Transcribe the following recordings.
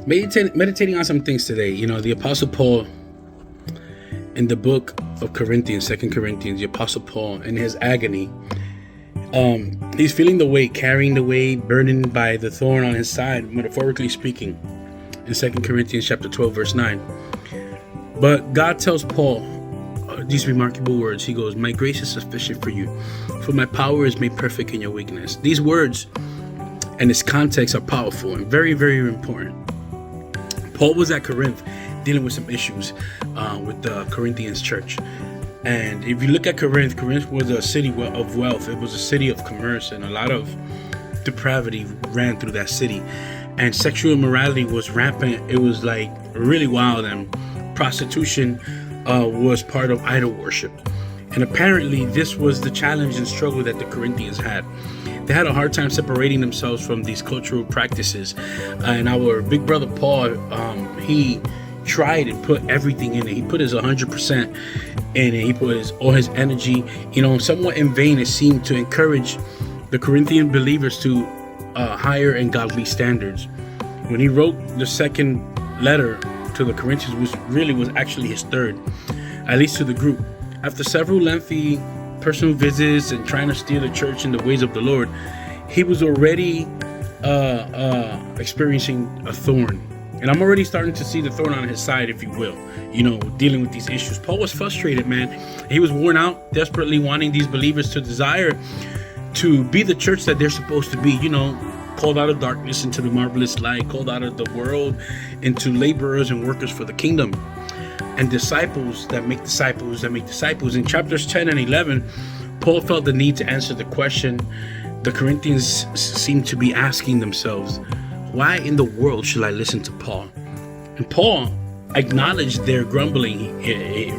Meditating on some things today. You know, the Apostle Paul in the book of Corinthians, 2 Corinthians, the Apostle Paul in his agony, he's feeling the weight, carrying the weight, burdened by the thorn on his side, metaphorically speaking, in 2 Corinthians chapter 12, verse 9. But God tells Paul these remarkable words. He goes, "My grace is sufficient for you, for my power is made perfect in your weakness." These words and its context are powerful and very, very important. Paul was at Corinth dealing with some issues with the Corinthians church. And if you look at Corinth was a city of wealth. It was a city of commerce, and a lot of depravity ran through that city. And sexual immorality was rampant. It was like really wild, and prostitution was part of idol worship. And apparently this was the challenge and struggle that the Corinthians had. They had a hard time separating themselves from these cultural practices. And our big brother Paul, he tried and put everything in it. He put his 100% in it. He put all his energy, somewhat in vain. It seemed to encourage the Corinthian believers to higher and godly standards. When he wrote the second letter to the Corinthians, which was actually his third, at least to the group, after several lengthy personal visits and trying to steer the church in the ways of the Lord, he was already experiencing a thorn. And I'm already starting to see the thorn on his side, if you will, dealing with these issues. Paul was frustrated, man. He was worn out, desperately wanting these believers to desire to be the church that they're supposed to be, called out of darkness into the marvelous light, called out of the world into laborers and workers for the kingdom, and disciples that make disciples that make disciples. In chapters 10 and 11, Paul felt the need to answer the question the Corinthians seemed to be asking themselves: why in the world should I listen to Paul? And Paul acknowledged their grumbling,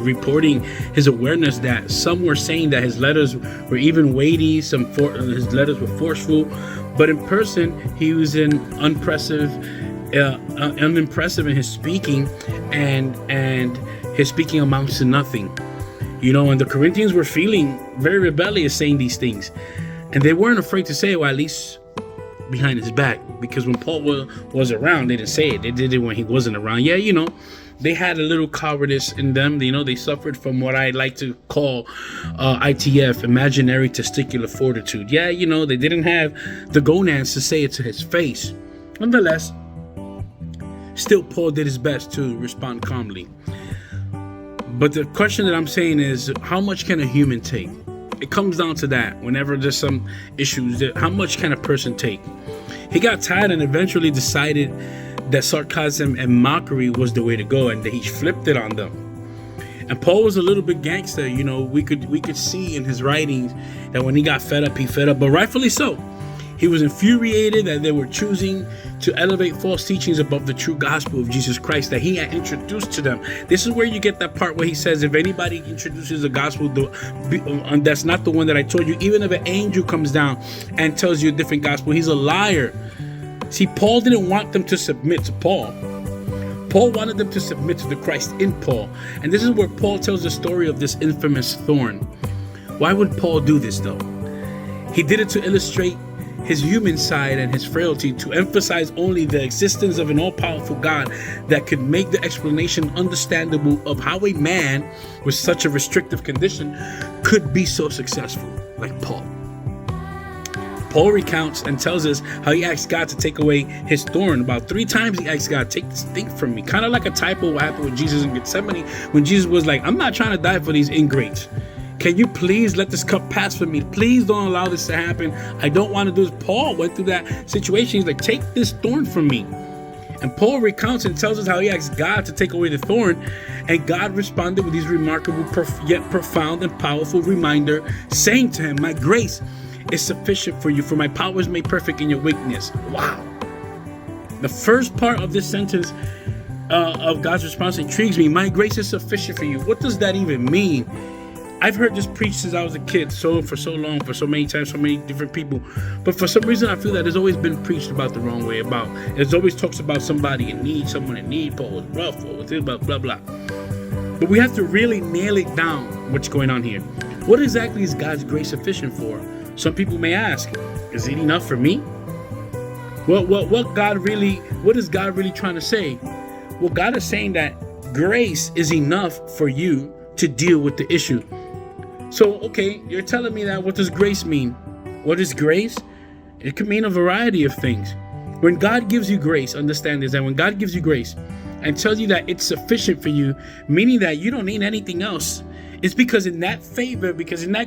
reporting his awareness that some were saying that his letters were even weighty, his letters were forceful, but in person he was unimpressive in his speaking, and his speaking amounts to nothing. And the Corinthians were feeling very rebellious saying these things, and they weren't afraid to say it, or at least behind his back, because when Paul was around, they didn't say it. They did it when he wasn't around. They had a little cowardice in them. They suffered from what I like to call ITF, imaginary testicular fortitude. They didn't have the gonads to say it to his face. Nonetheless, still Paul did his best to respond calmly. But the question that I'm saying is, how much can a human take? It comes down to that. Whenever there's some issues, how much can a person take? He got tired and eventually decided that sarcasm and mockery was the way to go, and that he flipped it on them. And Paul was a little bit gangster. We could see in his writings that when he got fed up, but rightfully so. He was infuriated that they were choosing to elevate false teachings above the true gospel of Jesus Christ that he had introduced to them. This is where you get that part where he says, if anybody introduces a gospel that's not the one that I told you, even if an angel comes down and tells you a different gospel, he's a liar. See, Paul didn't want them to submit to Paul. Paul wanted them to submit to the Christ in Paul. And this is where Paul tells the story of this infamous thorn. Why would Paul do this, though? He did it to illustrate his human side and his frailty, to emphasize only the existence of an all-powerful God that could make the explanation understandable of how a man with such a restrictive condition could be so successful, like Paul. Paul recounts and tells us how he asked God to take away his thorn. About 3 times he asked God, take this thing from me. Kind of like a typo what happened with Jesus in Gethsemane, when Jesus was like, I'm not trying to die for these ingrates. Can you please let this cup pass from me? Please don't allow this to happen. I don't want to do this. Paul went through that situation. He's like, take this thorn from me. And Paul recounts and tells us how he asked God to take away the thorn. And God responded with these remarkable, yet profound and powerful reminder, saying to him, my grace is sufficient for you, for my power is made perfect in your weakness. Wow. The first part of this sentence of God's response intrigues me. My grace is sufficient for you. What does that even mean? I've heard this preached since I was a kid, for so long, for so many times, so many different people. But for some reason, I feel that it's always been preached about the wrong way. It always talks about somebody in need, someone in need, Paul was rough, or blah, blah, blah. But we have to really nail it down, what's going on here. What exactly is God's grace sufficient for? Some people may ask, is it enough for me? What is God really trying to say? Well, God is saying that grace is enough for you to deal with the issue. So, okay, you're telling me that. What does grace mean? What is grace? It can mean a variety of things. When God gives you grace, understand this, that when God gives you grace and tells you that it's sufficient for you, meaning that you don't need anything else, it's because in that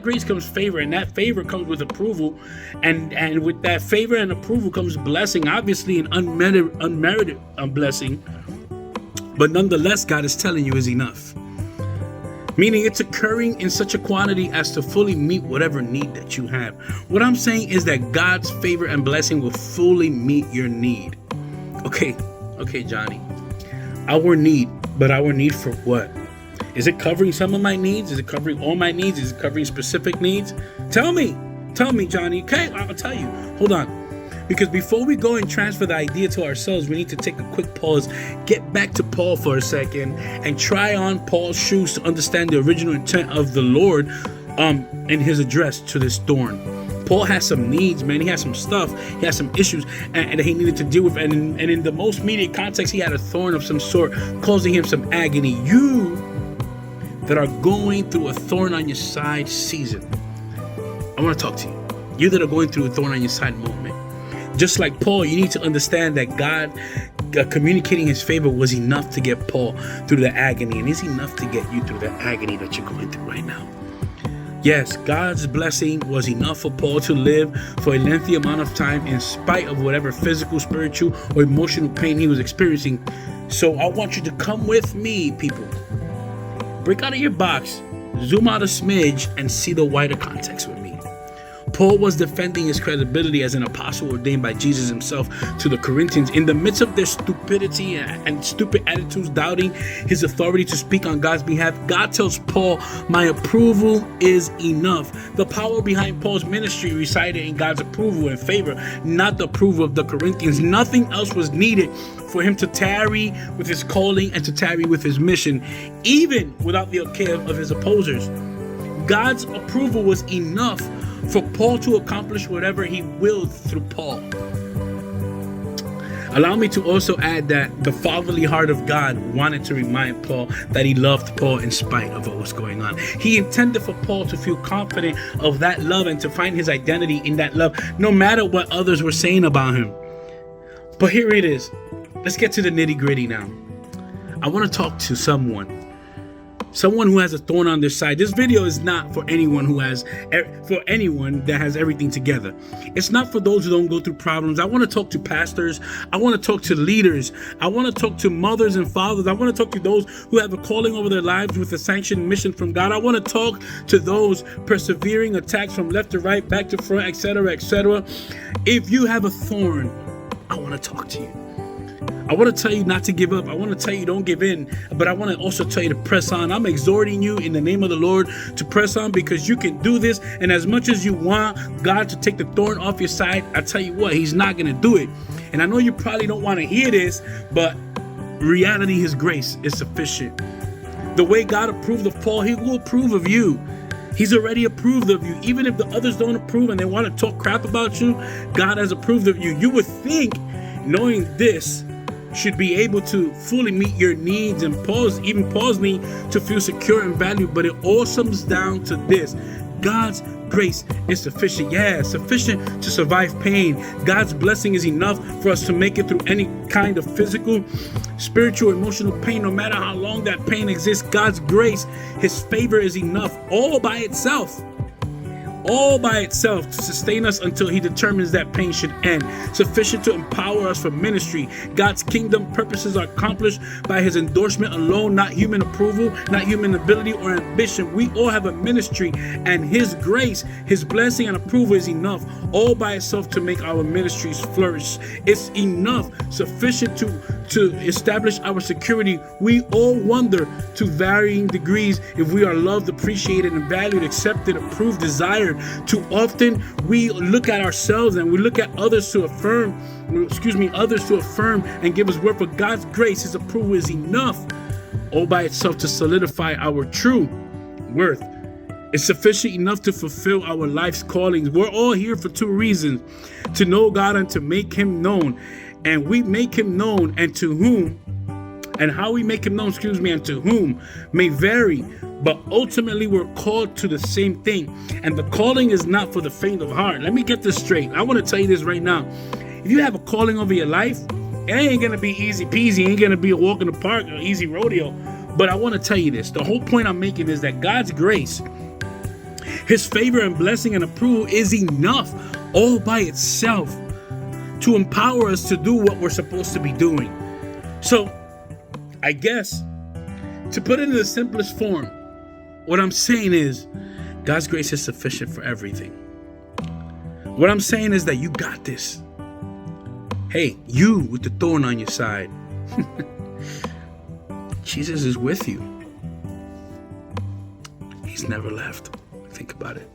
grace comes favor, and that favor comes with approval, and with that favor and approval comes blessing, obviously an unmerited blessing, but nonetheless, God is telling you is enough. Meaning it's occurring in such a quantity as to fully meet whatever need that you have. What I'm saying is that God's favor and blessing will fully meet your need. Okay, Johnny. Our need for what? Is it covering some of my needs? Is it covering all my needs? Is it covering specific needs? Tell me, Johnny. Okay, I'll tell you. Hold on. Because before we go and transfer the idea to ourselves, we need to take a quick pause, get back to Paul for a second, and try on Paul's shoes to understand the original intent of the Lord in his address to this thorn. Paul has some needs, man. He has some stuff. He has some issues and he needed to deal with. And in the most immediate context, he had a thorn of some sort, causing him some agony. You that are going through a thorn on your side season, I want to talk to you. You that are going through a thorn on your side moment. Just like Paul, you need to understand that God communicating his favor was enough to get Paul through the agony, and is enough to get you through the agony that you're going through right now. Yes, God's blessing was enough for Paul to live for a lengthy amount of time in spite of whatever physical, spiritual, or emotional pain he was experiencing. So I want you to come with me, people. Break out of your box, zoom out a smidge, and see the wider context with me. Paul was defending his credibility as an apostle ordained by Jesus himself to the Corinthians in the midst of their stupidity and stupid attitudes, doubting his authority to speak on God's behalf. God tells Paul, my approval is enough. The power behind Paul's ministry resided in God's approval and favor, not the approval of the Corinthians. Nothing else was needed for him to tarry with his calling and to tarry with his mission, even without the okay of his opposers. God's approval was enough for Paul to accomplish whatever he willed through Paul. Allow me to also add that the fatherly heart of God wanted to remind Paul that he loved Paul in spite of what was going on. He intended for Paul to feel confident of that love and to find his identity in that love, no matter what others were saying about him. But here it is. Let's get to the nitty-gritty now. I want to talk to someone who has a thorn on their side. This video is not for anyone that has everything together. It's not for those who don't go through problems. I want to talk to pastors. I want to talk to leaders. I want to talk to mothers and fathers. I want to talk to those who have a calling over their lives with a sanctioned mission from God. I want to talk to those persevering attacks from left to right, back to front, etc., etc. If you have a thorn, I want to talk to you. I want to tell you not to give up. I want to tell you don't give in. But I want to also tell you to press on. I'm exhorting you in the name of the Lord to press on, because you can do this. And as much as you want God to take the thorn off your side, I tell you what, he's not going to do it. And I know you probably don't want to hear this, but reality, his grace is sufficient. The way God approved of Paul, he will approve of you. He's already approved of you. Even if the others don't approve and they want to talk crap about you, God has approved of you. You would think, knowing this, should be able to fully meet your needs and Paul's need to feel secure and valued. But it all comes down to this: God's grace is sufficient. Yeah, sufficient to survive pain. God's blessing is enough for us to make it through any kind of physical, spiritual, emotional pain, no matter how long that pain exists. God's grace, his favor is enough all by itself to sustain us until he determines that pain should end. Sufficient to empower us for ministry. God's kingdom purposes are accomplished by his endorsement alone, not human approval, not human ability or ambition. We all have a ministry, and his grace, his blessing and approval is enough all by itself to make our ministries flourish. It's enough, sufficient to establish our security. We all wonder to varying degrees if we are loved, appreciated, and valued, accepted, approved, desired. Too often we look at ourselves and we look at others to affirm and give us worth. For God's grace, his approval is enough all by itself to solidify our true worth. It's sufficient enough to fulfill our life's callings. We're all here for two reasons: to know God and to make him known. And we make him known, and to whom, and how we make him known, and to whom may vary. But ultimately, we're called to the same thing. And the calling is not for the faint of heart. Let me get this straight. I want to tell you this right now. If you have a calling over your life, it ain't going to be easy peasy. It ain't going to be a walk in the park or easy rodeo. But I want to tell you this. The whole point I'm making is that God's grace, his favor and blessing and approval is enough all by itself to empower us to do what we're supposed to be doing. So, I guess, to put it in the simplest form, what I'm saying is God's grace is sufficient for everything. What I'm saying is that you got this. Hey, you with the thorn on your side. Jesus is with you. He's never left. Think about it.